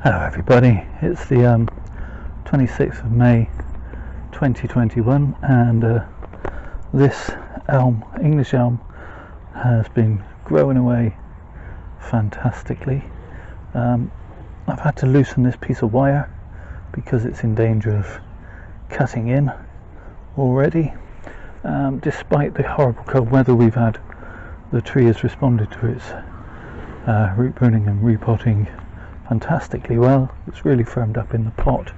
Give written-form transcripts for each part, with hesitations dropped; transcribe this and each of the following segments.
Hello everybody, it's the 26th of May 2021 and this English elm has been growing away fantastically. I've had to loosen this piece of wire because it's in danger of cutting in already. Despite the horrible cold weather we've had, the tree has responded to its root pruning and repotting fantastically well. It's really firmed up in the pot,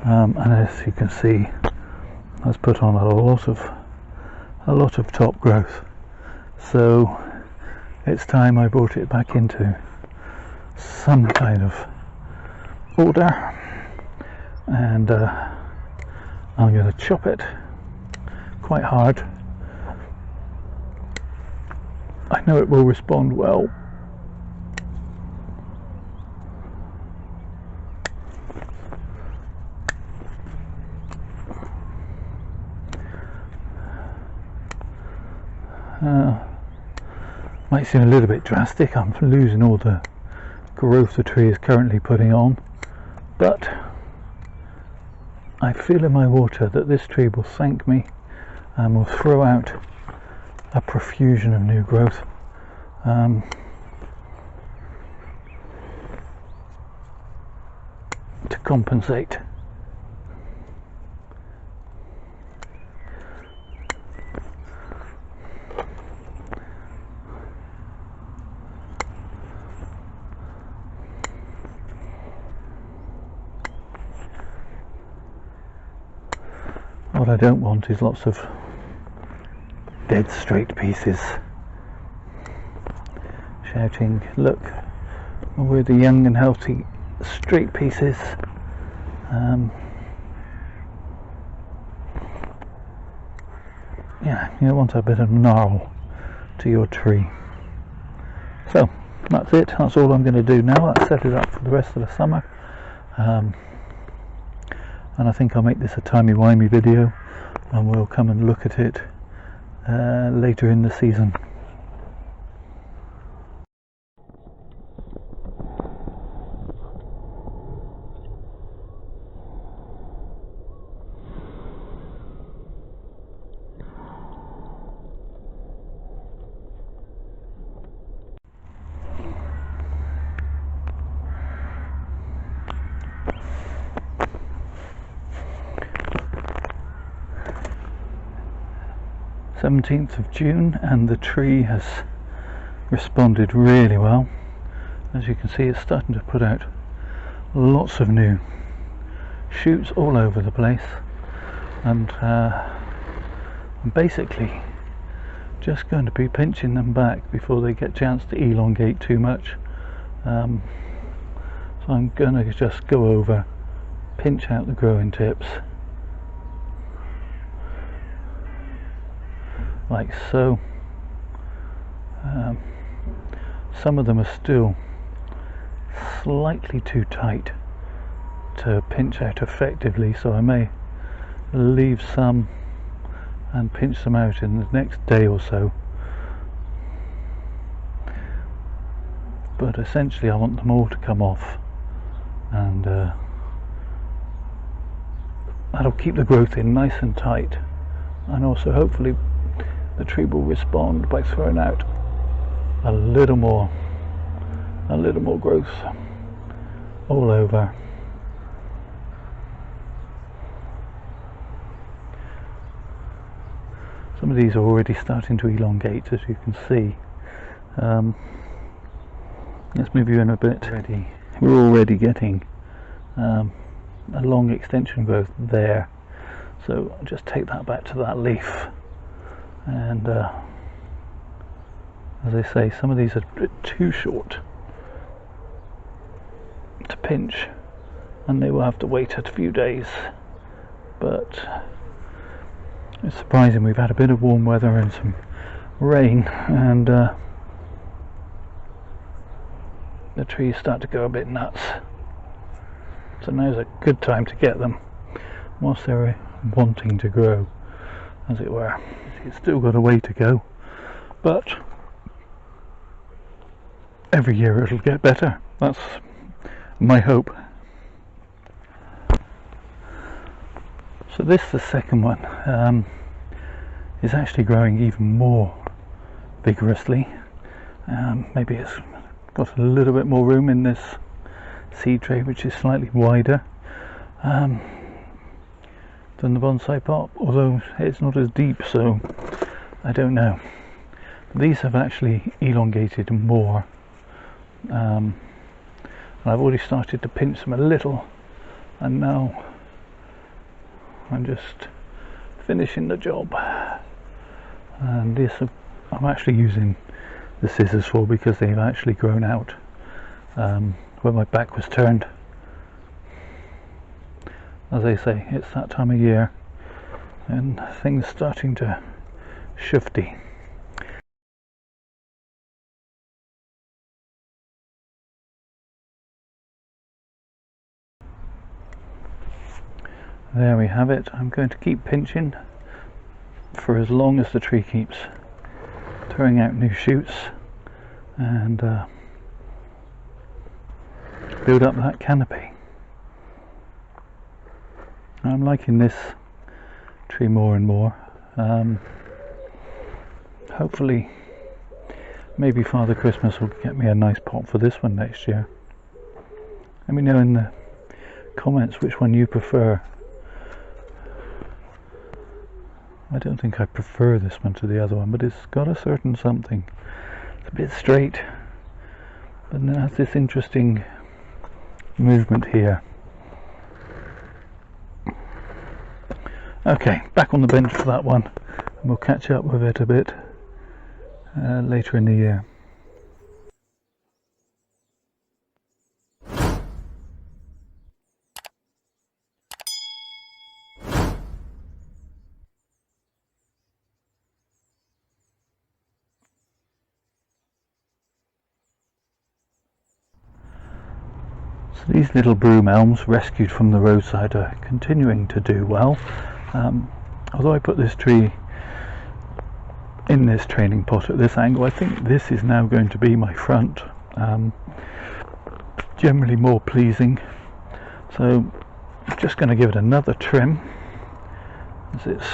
and as you can see, has put on a lot of top growth. So it's time I brought it back into some kind of order, and I'm going to chop it quite hard. I know it will respond well. Might seem a little bit drastic. I'm losing all the growth the tree is currently putting on, but I feel in my water that this tree will thank me and will throw out a profusion of new growth. To compensate. What I don't want is lots of dead straight pieces shouting, look, we're the young and healthy straight pieces. Yeah, you don't want a bit of gnarl to your tree. So that's it, that's all I'm going to do now. I'll set it up for the rest of the summer. And I think I'll make this a timey-wimey video, and we'll come and look at it later in the season. June 17th, and the tree has responded really well. As you can see, it's starting to put out lots of new shoots all over the place, and I'm basically just going to be pinching them back before they get a chance to elongate too much. So I'm going to just go over, pinch out the growing tips like so. Some of them are still slightly too tight to pinch out effectively, so I may leave some and pinch them out in the next day or so. But essentially I want them all to come off, and that'll keep the growth in nice and tight, and also hopefully the tree will respond by throwing out a little more growth all over. Some of these are already starting to elongate, as you can see. Let's move you in a bit. We're already getting a long extension growth there, so I'll just take that back to that leaf. And as I say, some of these are a bit too short to pinch, and they will have to wait a few days. But it's surprising, we've had a bit of warm weather and some rain, and the trees start to go a bit nuts. So now's a good time to get them whilst they're wanting to grow, as it were. It's still got a way to go, but every year it'll get better. That's my hope. So this, the second one, is actually growing even more vigorously. Maybe it's got a little bit more room in this seed tray, which is slightly wider than the bonsai pot, although it's not as deep, so I don't know. These have actually elongated more, and I've already started to pinch them a little, and now I'm just finishing the job. And this I'm actually using the scissors for, because they've actually grown out when my back was turned. As I say, it's that time of year and things starting to shifty. There we have it. I'm going to keep pinching for as long as the tree keeps throwing out new shoots, and build up that canopy. I'm liking this tree more and more. Hopefully maybe Father Christmas will get me a nice pot for this one next year. Let me know in the comments which one you prefer. I don't think I prefer this one to the other one, but it's got a certain something. It's a bit straight, but then it has this interesting movement here. Okay, back on the bench for that one, and we'll catch up with it a bit later in the year. So these little broom elms rescued from the roadside are continuing to do well. Although I put this tree in this training pot at this angle, I think this is now going to be my front. Generally more pleasing. So I'm just going to give it another trim as it's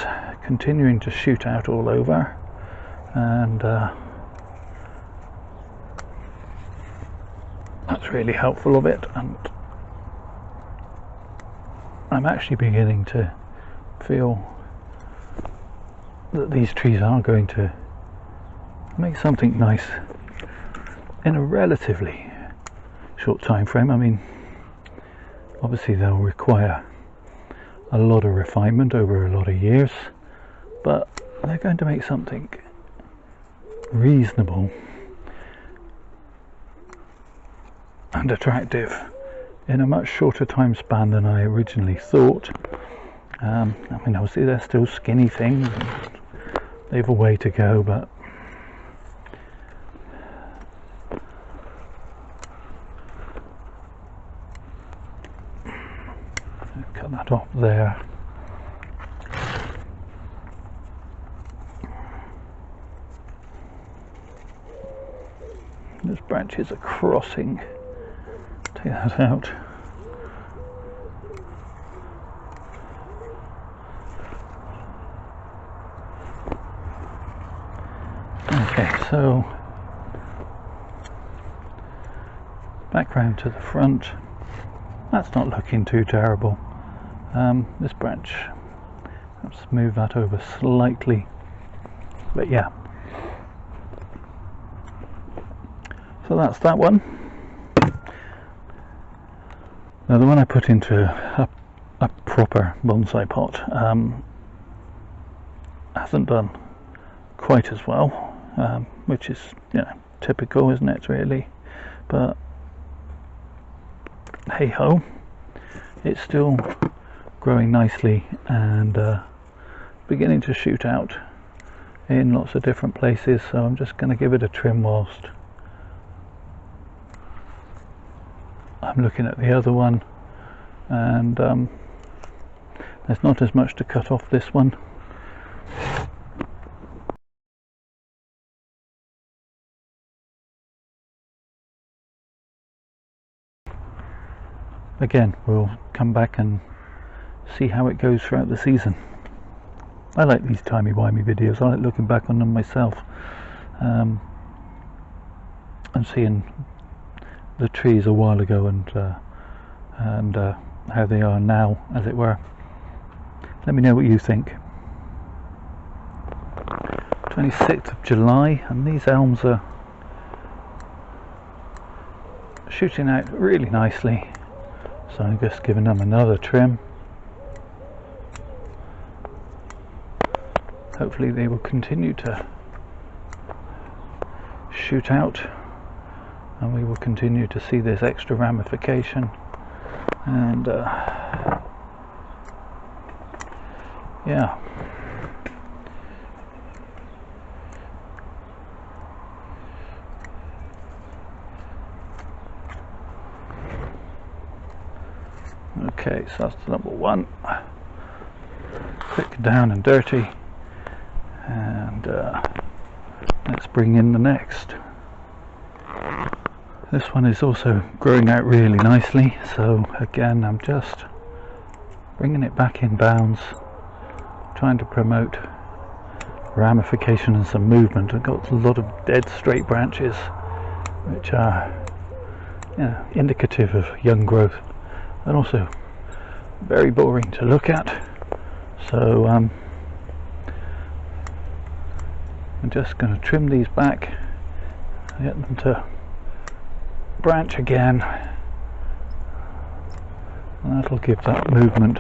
continuing to shoot out all over, and that's really helpful of it. And I'm actually beginning to feel that these trees are going to make something nice in a relatively short time frame. I mean, obviously they'll require a lot of refinement over a lot of years, but they're going to make something reasonable and attractive in a much shorter time span than I originally thought. I mean, obviously they're still skinny things and they've a way to go, but cut that off there. Those branches are crossing. Take that out. Okay, so back round to the front. That's not looking too terrible. This branch, let's move that over slightly, but yeah. So that's that one. Now the one I put into a proper bonsai pot hasn't done quite as well, which is, you know, typical, isn't it, really? But hey ho, it's still growing nicely and beginning to shoot out in lots of different places, so I'm just going to give it a trim whilst I'm looking at the other one, and there's not as much to cut off this one. again, we'll come back and see how it goes throughout the season. I like these timey-wimey videos. I like looking back on them myself, and seeing the trees a while ago and how they are now, as it were. Let me know what you think. 26th of July, and these elms are shooting out really nicely, so I'm just giving them another trim. Hopefully they will continue to shoot out, and we will continue to see this extra ramification. And yeah, okay, so that's number one. Quick, down and dirty, and let's bring in the next. This one is also growing out really nicely, so again I'm just bringing it back in bounds, trying to promote ramification and some movement. I've got a lot of dead straight branches, which are, you know, indicative of young growth, and also very boring to look at. So I'm just going to trim these back, get them to branch again, and that'll give that movement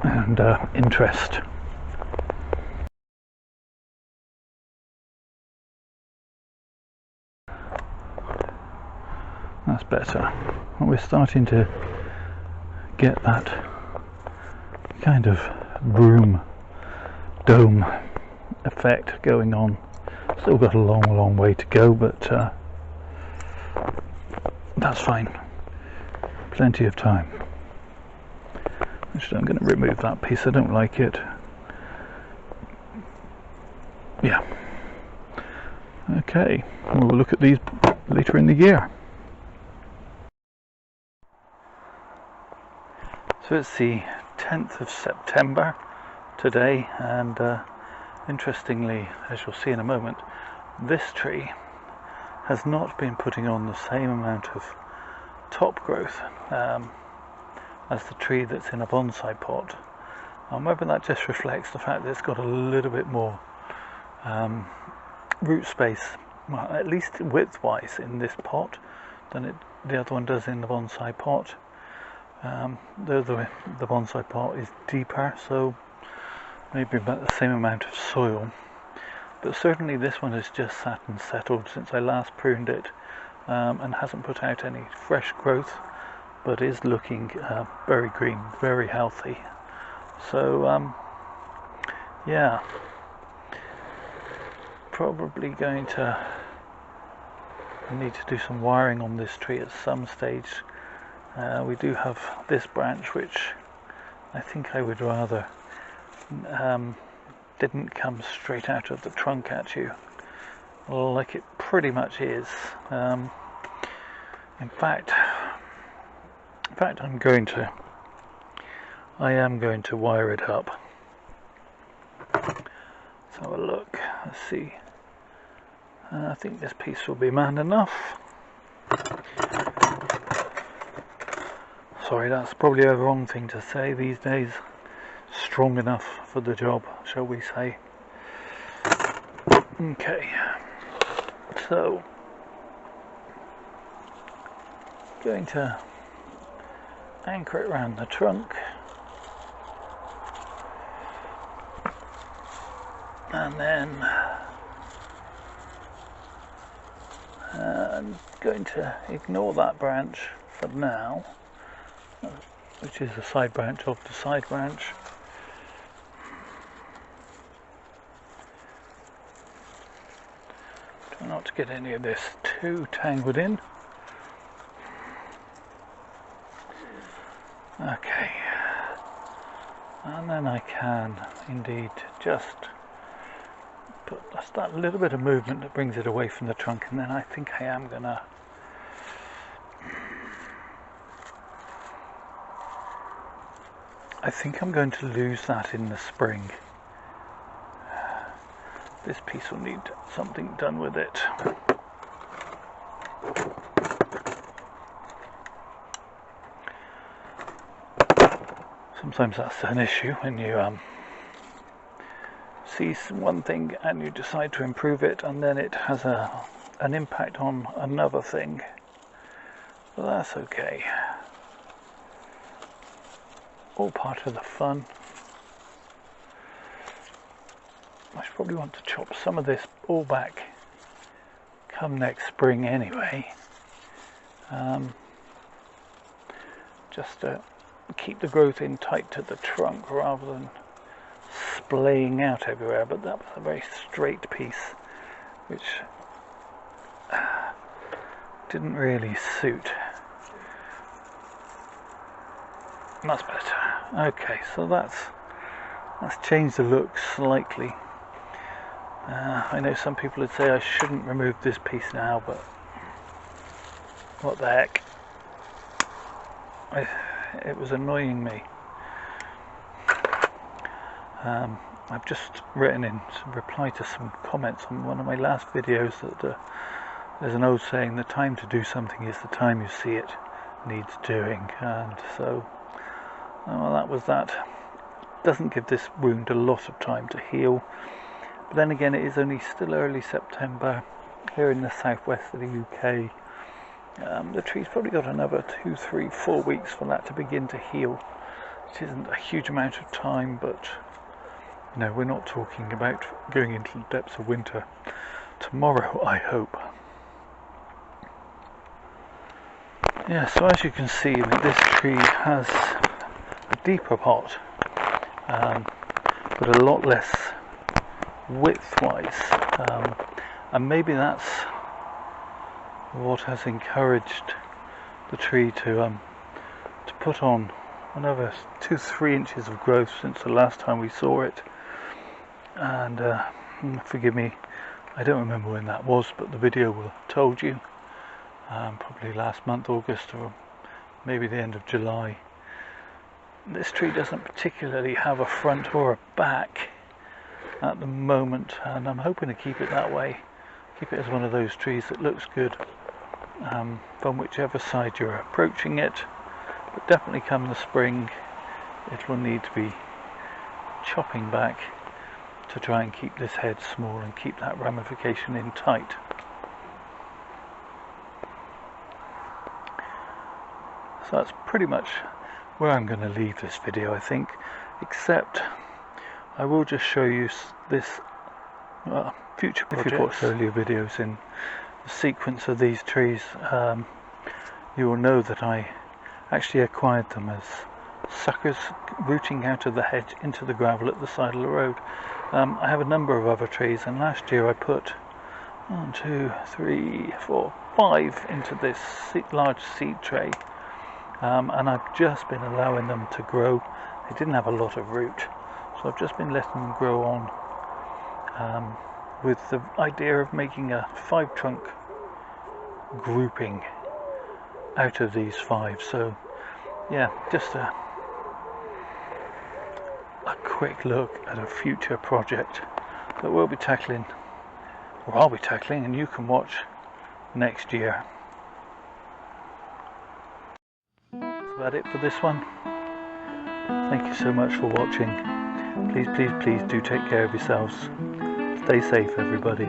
and interest. That's better. We're starting to get that kind of broom dome effect going on. Still got a long way to go, but that's fine. Plenty of time. Actually, I'm going to remove that piece. I don't like it. Yeah. Okay, we'll look at these later in the year. So it's the 10th of September today, and interestingly, as you'll see in a moment, this tree has not been putting on the same amount of top growth as the tree that's in a bonsai pot. Whether that just reflects the fact that it's got a little bit more root space, well, at least width-wise, in this pot than the other one does in the bonsai pot. The bonsai pot is deeper, so maybe about the same amount of soil, but certainly this one has just sat and settled since I last pruned it, and hasn't put out any fresh growth, but is looking very green, very healthy. So yeah, probably going to need to do some wiring on this tree at some stage. We do have this branch, which I think I would rather didn't come straight out of the trunk at you, like it pretty much is. In fact, I am going to wire it up. Let's have a look. Let's see. I think this piece will be man enough. Sorry, that's probably a wrong thing to say these days. Strong enough for the job, shall we say. Okay, so going to anchor it around the trunk, and then I'm going to ignore that branch for now, which is the side branch of the side branch. Try not to get any of this too tangled in. Okay, and then I can indeed just put just that little bit of movement that brings it away from the trunk, and then I think I am gonna I think I'm going to lose that in the spring. This piece will need something done with it. Sometimes that's an issue when you see one thing and you decide to improve it, and then it has an impact on another thing. But that's okay. All part of the fun. I should probably want to chop some of this all back come next spring anyway. Just to keep the growth in tight to the trunk rather than splaying out everywhere. But that was a very straight piece which didn't really suit. That's better. Okay, so that's changed the look slightly. I know some people would say I shouldn't remove this piece now, but what the heck. It was annoying me. I've just written in some reply to some comments on one of my last videos that there's an old saying, the time to do something is the time you see it needs doing, and so well, that was that. Doesn't give this wound a lot of time to heal, but then again it is only still early September here in the southwest of the UK. The tree's probably got another 2, 3, 4 weeks for that to begin to heal, which isn't a huge amount of time, but you know, we're not talking about going into the depths of winter tomorrow, I hope. Yeah, so as you can see, this tree has a deeper pot, but a lot less width-wise, and maybe that's what has encouraged the tree to put on another 2-3 inches of growth since the last time we saw it. And forgive me, I don't remember when that was, but the video will have told you. Probably last month, August, or maybe the end of July. This tree doesn't particularly have a front or a back at the moment, and I'm hoping to keep it that way. Keep it as one of those trees that looks good from whichever side you're approaching it. But definitely come the spring, it will need to be chopping back to try and keep this head small and keep that ramification in tight. So that's pretty much where I'm going to leave this video, I think, except I will just show you this future projects. If you've watched earlier videos in the sequence of these trees, you will know that I actually acquired them as suckers rooting out of the hedge into the gravel at the side of the road. I have a number of other trees, and last year I put 1, 2, 3, 4, 5 into this large seed tray, and I've just been allowing them to grow. They didn't have a lot of root, so I've just been letting them grow on, with the idea of making a 5-trunk grouping out of these 5. So yeah, just a quick look at a future project that we'll be tackling, or I'll be tackling, and you can watch next year. That's about it for this one. Thank you so much for watching. Please do take care of yourselves. Stay safe, everybody.